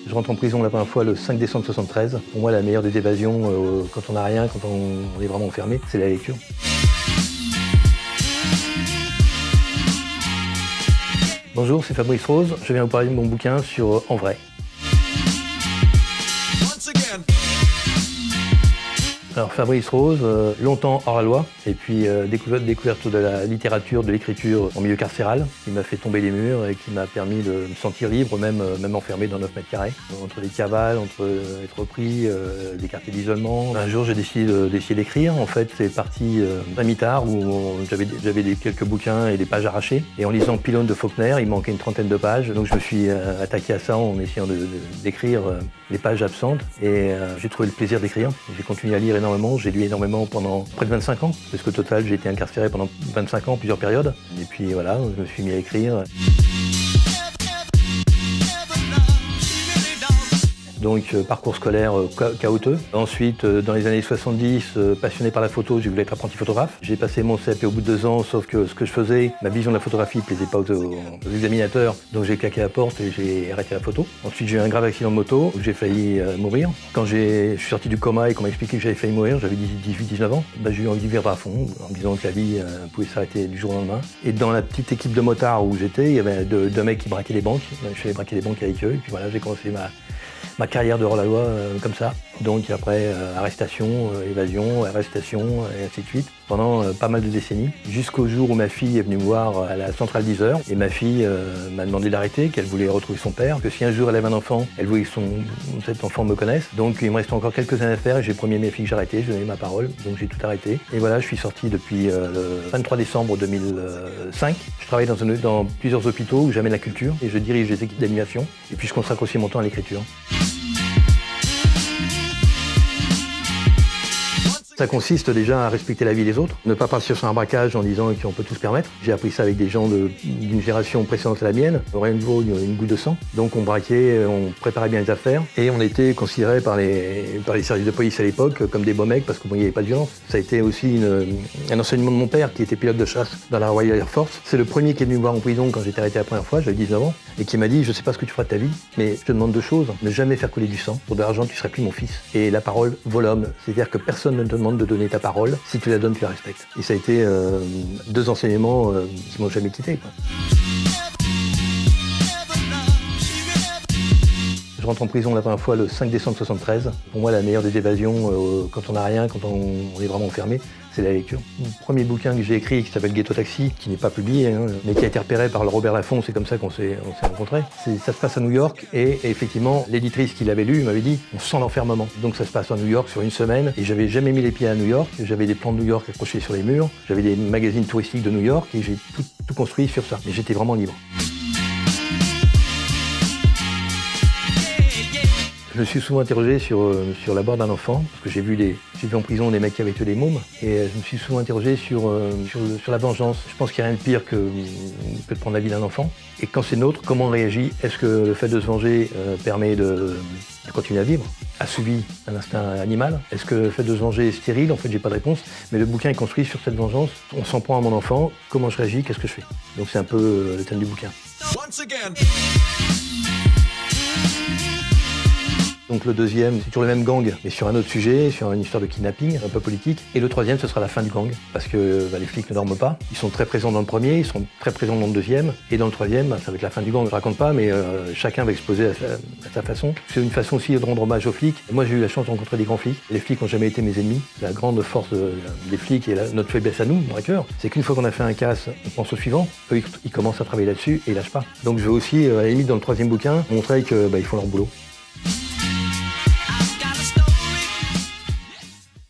Je rentre en prison la première fois le 5 décembre 73. Pour moi, la meilleure des évasions, quand on n'a rien, quand on est vraiment enfermé, c'est la lecture. Bonjour, c'est Fabrice Rose. Je viens vous parler de mon bouquin sur En vrai. Alors Fabrice Rose, longtemps hors la loi, et puis découverte de la littérature, de l'écriture en milieu carcéral, qui m'a fait tomber les murs et qui m'a permis de me sentir libre, même enfermé dans 9 mètres carrés. Entre les cavales, entre être repris, des quartiers d'isolement. Un jour j'ai décidé d'écrire. En fait c'est parti très mi-tard où j'avais quelques bouquins et des pages arrachées. Et en lisant Pylone de Faulkner, il manquait une trentaine de pages, donc je me suis attaqué à ça en essayant d'écrire les pages absentes. Et j'ai trouvé le plaisir d'écrire. J'ai continué à lire énormément, j'ai lu énormément pendant près de 25 ans, parce qu'au total j'ai été incarcéré pendant 25 ans, plusieurs périodes. Et puis voilà, je me suis mis à écrire. Donc parcours scolaire chaotique. Ensuite, dans les années 70, passionné par la photo, j'ai voulu être apprenti photographe. J'ai passé mon CAP au bout de 2 ans, sauf que ce que je faisais, ma vision de la photographie ne plaisait pas aux examinateurs, donc j'ai claqué la porte et j'ai arrêté la photo. Ensuite, j'ai eu un grave accident de moto où j'ai failli mourir. Quand je suis sorti du coma et qu'on m'a expliqué que j'avais failli mourir, j'avais 18-19 ans, j'ai eu envie de vivre à fond, en me disant que la vie pouvait s'arrêter du jour au lendemain. Et dans la petite équipe de motards où j'étais, il y avait deux mecs qui braquaient les banques. Je suis allé braquer les banques avec eux, et puis voilà, j'ai commencé ma carrière de hors-la-loi comme ça. Donc après, arrestation, évasion, arrestation, et ainsi de suite, pendant pas mal de décennies. Jusqu'au jour où ma fille est venue me voir à la centrale 10 heures, et ma fille m'a demandé d'arrêter, qu'elle voulait retrouver son père, que si un jour elle avait un enfant, elle voulait que cet enfant me connaisse. Donc il me restait encore quelques années à faire, et j'ai promis à mes filles que j'arrêtais, je donnais ma parole, donc j'ai tout arrêté. Et voilà, je suis sorti depuis le 23 décembre 2005. Je travaille dans plusieurs hôpitaux où j'amène la culture, et je dirige des équipes d'animation, et puis je consacre aussi mon temps à l'écriture. Ça consiste déjà à respecter la vie des autres, ne pas partir sur un braquage en disant qu'on peut tout se permettre. J'ai appris ça avec des gens d'une génération précédente à la mienne, rien ne vaut une goutte de sang. Donc on braquait, on préparait bien les affaires et on était considérés par les services de police à l'époque comme des beaux mecs parce qu'il n'y avait pas de violence. Ça a été aussi un enseignement de mon père qui était pilote de chasse dans la Royal Air Force. C'est le premier qui est venu me voir en prison quand j'étais arrêté la première fois, j'avais 19 ans, et qui m'a dit « Je ne sais pas ce que tu feras de ta vie, mais je te demande 2 choses. Ne jamais faire couler du sang. Pour de l'argent, tu ne serais plus mon fils. Et la parole vaut l'homme. C'est-à-dire que personne ne te demande de donner ta parole. Si tu la donnes, tu la respectes. » Et ça a été 2 enseignements qui m'ont jamais quitté, quoi. Je rentre en prison la première fois le 5 décembre 73. Pour moi, la meilleure des évasions, quand on n'a rien, quand on est vraiment enfermé, c'est la lecture. Le premier bouquin que j'ai écrit, qui s'appelle Ghetto Taxi, qui n'est pas publié, mais qui a été repéré par le Robert Laffont, c'est comme ça qu'on s'est rencontrés. Ça se passe à New York, et effectivement, l'éditrice qui l'avait lu m'avait dit « On sent l'enfermement ». Donc ça se passe à New York sur une semaine, et j'avais jamais mis les pieds à New York. J'avais des plans de New York accrochés sur les murs, j'avais des magazines touristiques de New York, et j'ai tout construit sur ça. Mais j'étais vraiment libre. Je me suis souvent interrogé sur la mort d'un enfant, parce que j'ai vu en prison des mecs qui avaient tué des mômes, et je me suis souvent interrogé sur la vengeance. Je pense qu'il n'y a rien de pire que de prendre la vie d'un enfant. Et quand c'est nôtre, comment on réagit? Est-ce que le fait de se venger permet de continuer à vivre, assouvit un instinct animal? Est-ce que le fait de se venger est stérile? En fait, j'ai pas de réponse, mais le bouquin est construit sur cette vengeance. On s'en prend à mon enfant, comment je réagis, qu'est-ce que je fais? Donc c'est un peu le thème du bouquin. Donc le deuxième, c'est toujours le même gang, mais sur un autre sujet, sur une histoire de kidnapping, un peu politique. Et le troisième, ce sera la fin du gang, parce que les flics ne dorment pas. Ils sont très présents dans le premier, ils sont très présents dans le deuxième. Et dans le troisième, ça va être la fin du gang. Je raconte pas, mais chacun va exposer à sa façon. C'est une façon aussi de rendre hommage aux flics. Et moi, j'ai eu la chance de rencontrer des grands flics. Les flics n'ont jamais été mes ennemis. La grande force des flics et notre faiblesse à nous, braqueurs, c'est qu'une fois qu'on a fait un casse, on pense au suivant. Eux, ils commencent à travailler là-dessus et ils lâchent pas. Donc je veux aussi, à la limite, dans le troisième bouquin, montrer qu'ils font leur boulot.